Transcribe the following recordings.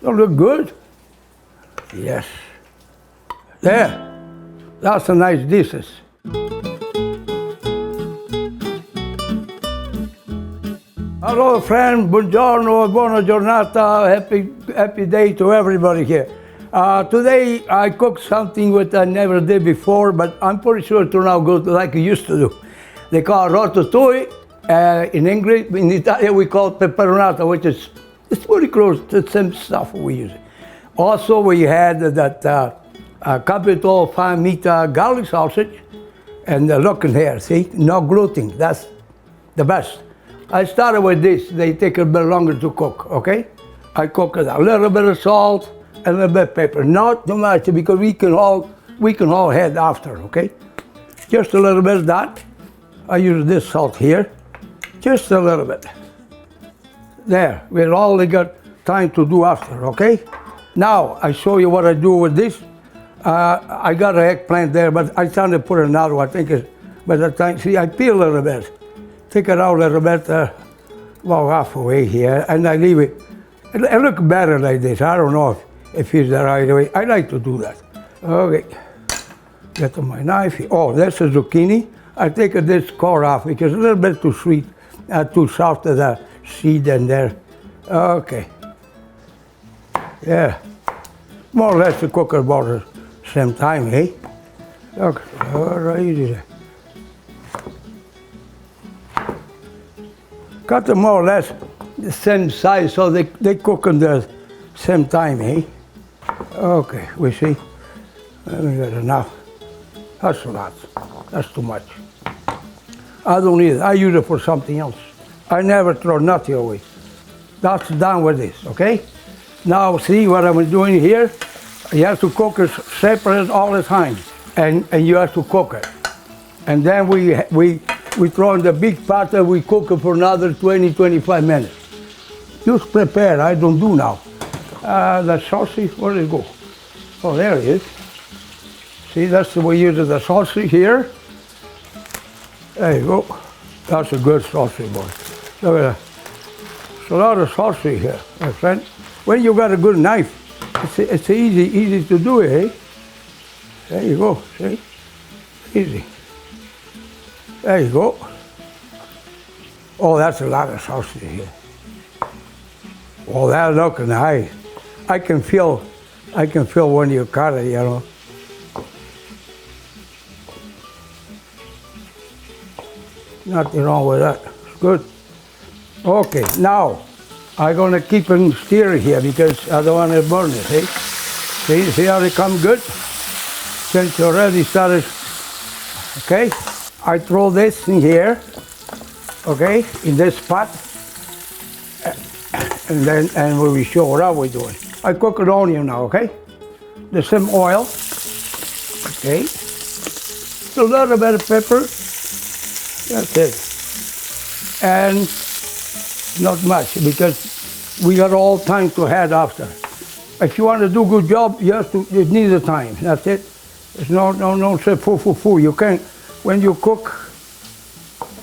That look good? Yes. There. That's a nice dishes. Hello friend, buongiorno, buona giornata, happy day to everybody here. Today I cooked something that I never did before, but I'm pretty sure it turned out good like I used to do. They call it ratatouille. In English, in Italian we call it peperonata, which is it's pretty close to the same stuff we use. Also we had that Capitol Famita garlic sausage, and look in here, see, no gluten, that's the best. I started with this, they take a bit longer to cook, okay? I cook it a little bit of salt, and a little bit of pepper, not too much because we can all add after, okay? Just a little bit of that. I use this salt here, just a little bit. There, we're all got time to do after, okay? Now, I show you what I do with this. I got an eggplant there, but I trying to put another one. I think it's, by the time, see, I peel a little bit. Take it out a little bit, about halfway here, and I leave it. It looks better like this. I don't know if it's the right way. I like to do that. Okay, get to my knife. Oh, that's a zucchini. I take this core off because it's a little bit too sweet, too soft to the seed in there. Okay. Yeah, more or less to cook about the same time, eh? Okay, all right, easy there. Cut them more or less the same size so they cook in the same time, eh? Okay, we see. We got enough. That's a lot. That's too much. I don't need it. I use it for something else. I never throw nothing away. That's done with this, okay? Now see what I'm doing here? You have to cook it separate all the time, and you have to cook it. And then we throw in the big pot and we cook it for another 20-25 minutes. Just prepare, I don't do now. The sausage, where did it go? Oh, there it is. See, that's the way you use the sausage here. There you go. That's a good sausage, boy. Look at that. It's a lot of sausage here, my friend. When you got a good knife, it's easy to do it, eh? There you go, see? Easy. There you go. Oh, that's a lot of sausage here. Oh, that look nice. I can feel when you cut it, you know. Nothing wrong with that. It's good. Okay, now I'm gonna keep them stirring here because I don't want to burn it, eh? See how they come good? Since you already started, okay? I throw this in here, okay, in this pot, and we will show what we're doing. I cook an onion now, okay? The same oil, okay? A little bit of pepper, that's it. And not much because we got all time to add after. If you want to do a good job, you need the time, that's it. It's no say full. You can't. When you cook,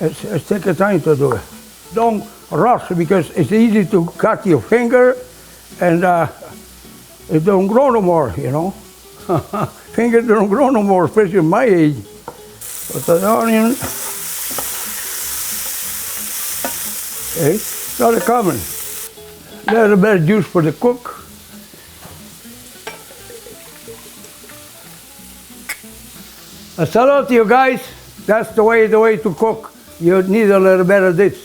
it's take the time to do it. Don't rush because it's easy to cut your finger and it don't grow no more, you know. Fingers don't grow no more, especially at my age. But the onion, okay, got it coming. Little bit of juice for the cook. Hello to you guys. That's the way to cook. You need a little bit of this.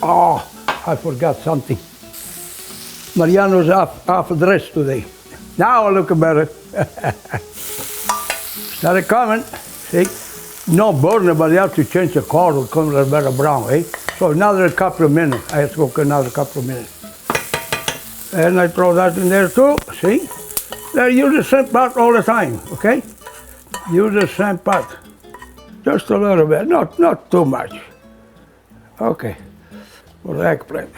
Oh, I forgot something. Mariano's off dressed today. Now I look better. Started coming. See, no burning, but you have to change the color to come a little better brown, eh? So another couple of minutes. I have to cook another couple of minutes. And I throw that in there too. See. Now use the same pot all the time, okay? Use the same pot. Just a little bit, not too much. Okay, for the eggplant.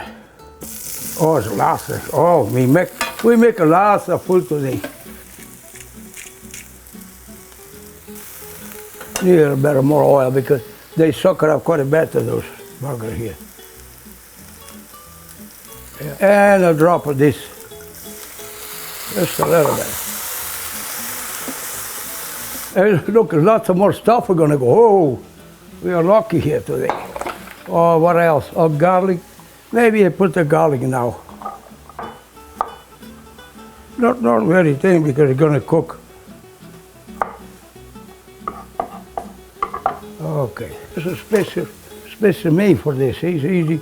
Oh, it's lots of, oh, we make a lot of food today. Need a bit more oil because they suck up quite a bit of those burgers here. And a drop of this. Just a little bit. And look, lots of more stuff are gonna go. Oh, we are lucky here today. Oh, what else? Oh, garlic. Maybe I put the garlic now. Not very thin because it's gonna cook. Okay, this is special made for this. It's easy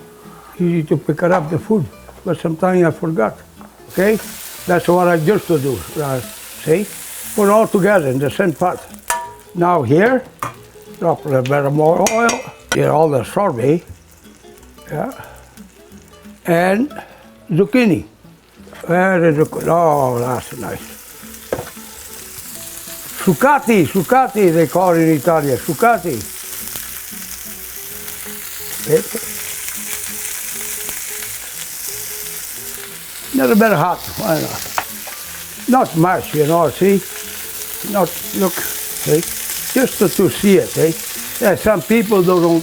to pick up the food, but sometimes I forgot. Okay, that's what I used to do. See, put it all together in the same pot. Now here, drop a little bit more oil. Get all the sorbet. Yeah, and zucchini. Very zucchini. Oh, that's nice. Succati, they call it in Italian, succati. Little bit hot, why not? Not much, you know, see? Not, look, see? Just to see it, eh? Yeah, some people don't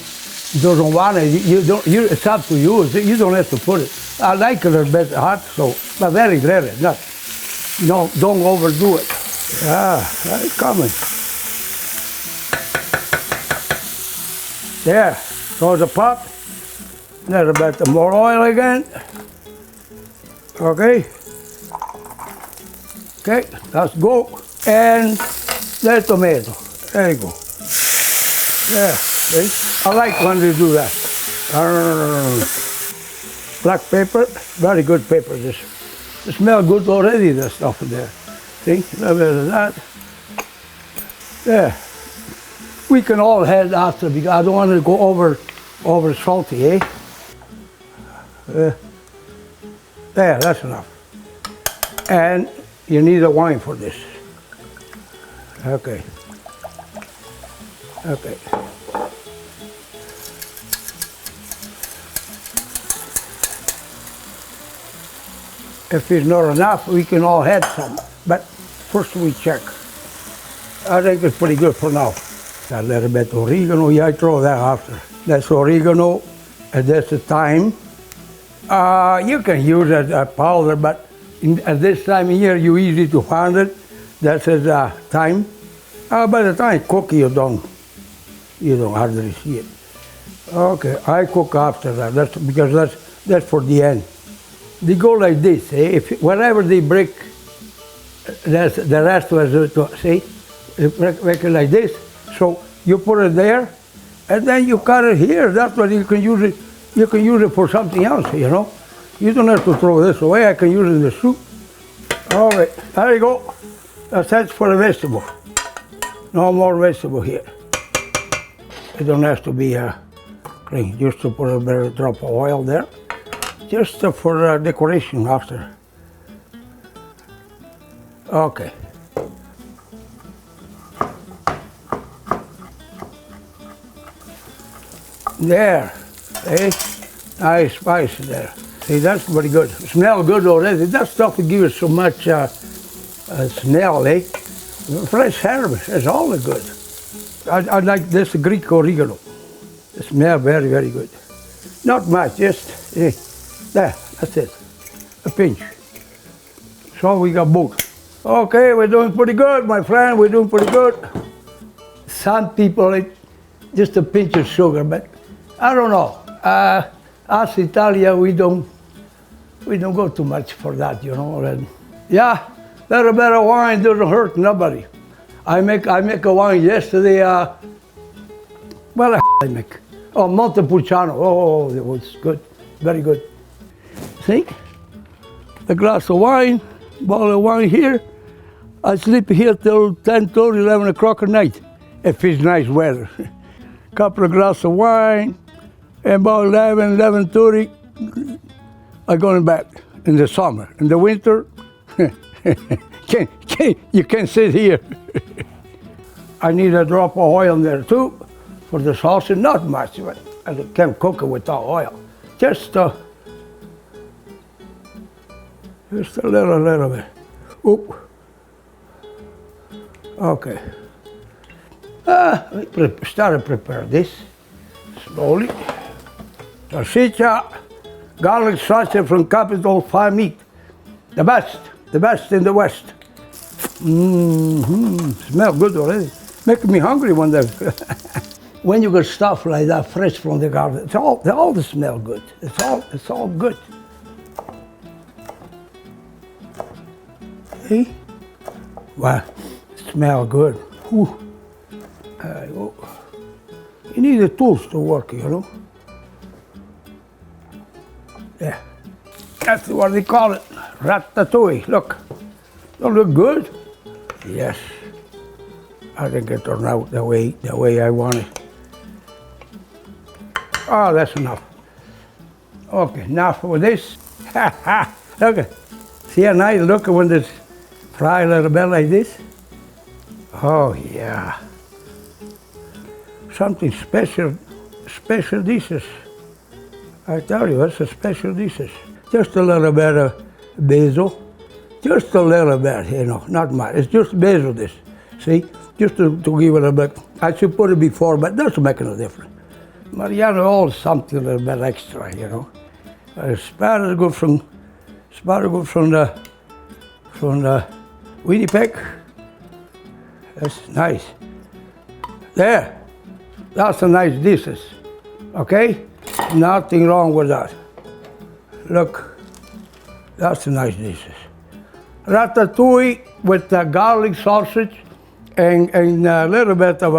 want it, it's up to you, you don't have to put it. I like it a little bit hot, so, but very rare, no, don't overdo it. Yeah, it's coming. There, throw the pot. A little bit more oil again. Okay. Okay, let's go. And the tomato. There you go. Yeah, see? I like when they do that. Black pepper, very good pepper. It smells good already, the stuff in there. See, a little bit of that. Yeah. We can all add after because I don't want to go over salty, eh? There, that's enough. And you need a wine for this. Okay. Okay. If it's not enough, we can all add some. But first we check. I think it's pretty good for now. A little bit of oregano, yeah, I throw that after. That's oregano, and that's the thyme. You can use a powder, but at this time of year, you easy to find it. That's thyme. By the time you cook, you don't hardly see it. Okay, I cook after that. That's because that's for the end. They go like this, eh? Wherever they break, that's the rest was see, break it like this. So you put it there, and then you cut it here. That's what you can use it. You can use it for something else, you know. You don't have to throw this away. I can use it in the soup. All right, there you go. That's for the vegetable. No more vegetable here. It don't have to be clean. Just to put a little drop of oil there. Just for decoration after. Okay. There, see? Nice spice there. See, that's pretty good. Smell good already. That stuff will give it so much smell, eh? Fresh herbs, it's all good. I like this Greek oregano. It smells very, very good. Not much, just, there, that's it. A pinch. So we got both. Okay, we're doing pretty good, my friend. We're doing pretty good. Some people like just a pinch of sugar, but I don't know. Us Italia, we don't go too much for that, you know. And yeah, little bit of wine doesn't hurt nobody. I make a wine yesterday. Well, I make Montepulciano. Oh, it was good, very good. See, a glass of wine, bottle of wine here. I sleep here till 10:30, 11 o'clock at night, if it's nice weather. Couple of glasses of wine, and about 11, 11:30, I'm going back in the summer. In the winter, you can sit here. I need a drop of oil in there too for the sausage, not much, but I can't cook it without oil. Just a little bit. Oop. Okay. Start to prepare this slowly. Salsiccia, garlic sausage from Capital Farm Meat. The best in the West. Smell good already. Making me hungry one day. When you get stuff like that fresh from the garden, they all smell good. It's all good. See? Wow, smell good. Whew. You need the tools to work, you know. Yeah, that's what they call it. Ratatouille. Look, don't look good? Yes. I think it turned out the way I want it. Oh, that's enough. Okay, now for this. Look, see how nice look when this fry a little bit like this? Oh yeah. Something special dishes. I tell you, it's a special dishes. Just a little bit of basil. Just a little bit, you know, not much. It's just basil this. See? Just to give it a bit. I should put it before, but that's making a difference. Mariano always something a little bit extra, you know. Asparagus from the Winnipeg. That's nice. There. That's a nice dishes. Okay? Nothing wrong with that. Look. That's a nice dishes. Ratatouille with the garlic sausage and a little bit of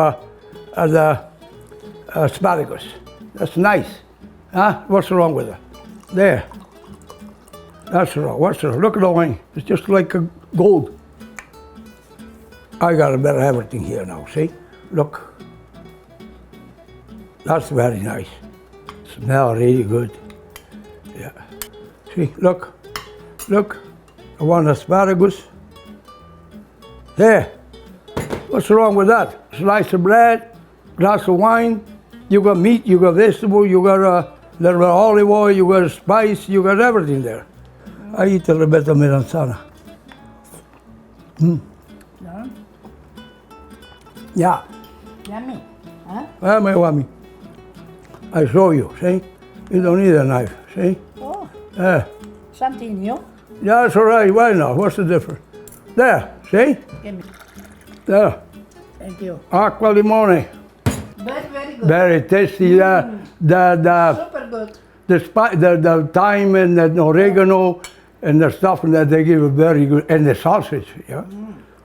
the asparagus. That's nice. Huh? What's wrong with it? There. That's wrong. What's wrong? Look at the wine. It's just like a gold. I got a better everything here now. See? Look. That's very nice. Smell really good. Yeah. See? Look. Look. I want asparagus. There. What's wrong with that? Slice of bread, glass of wine. You got meat, you got vegetable, you got a little bit of olive oil, you got spice, you got everything there. I eat a little bit of melanzana. Yeah. Yummy, huh? Yummy. I show you, see? You don't need a knife, see? Oh, Yeah. something new. Yeah, that's all right. Why not? What's the difference? There, see? Give me. There. Thank you. Acqua limone. Very good. Very tasty. Super good. The thyme and the oregano and the stuff that they give it very good. And the sausage, yeah.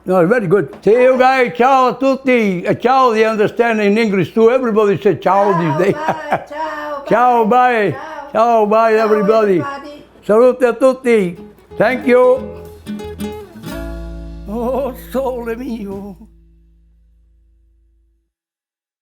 No, very good. See you guys. Ciao a tutti. Ciao, they understand in English too. Everybody says ciao these days. Bye, ciao. Ciao, bye. Ciao. Ciao, bye, everybody. Salute a tutti. Thank you. Oh, sole mio.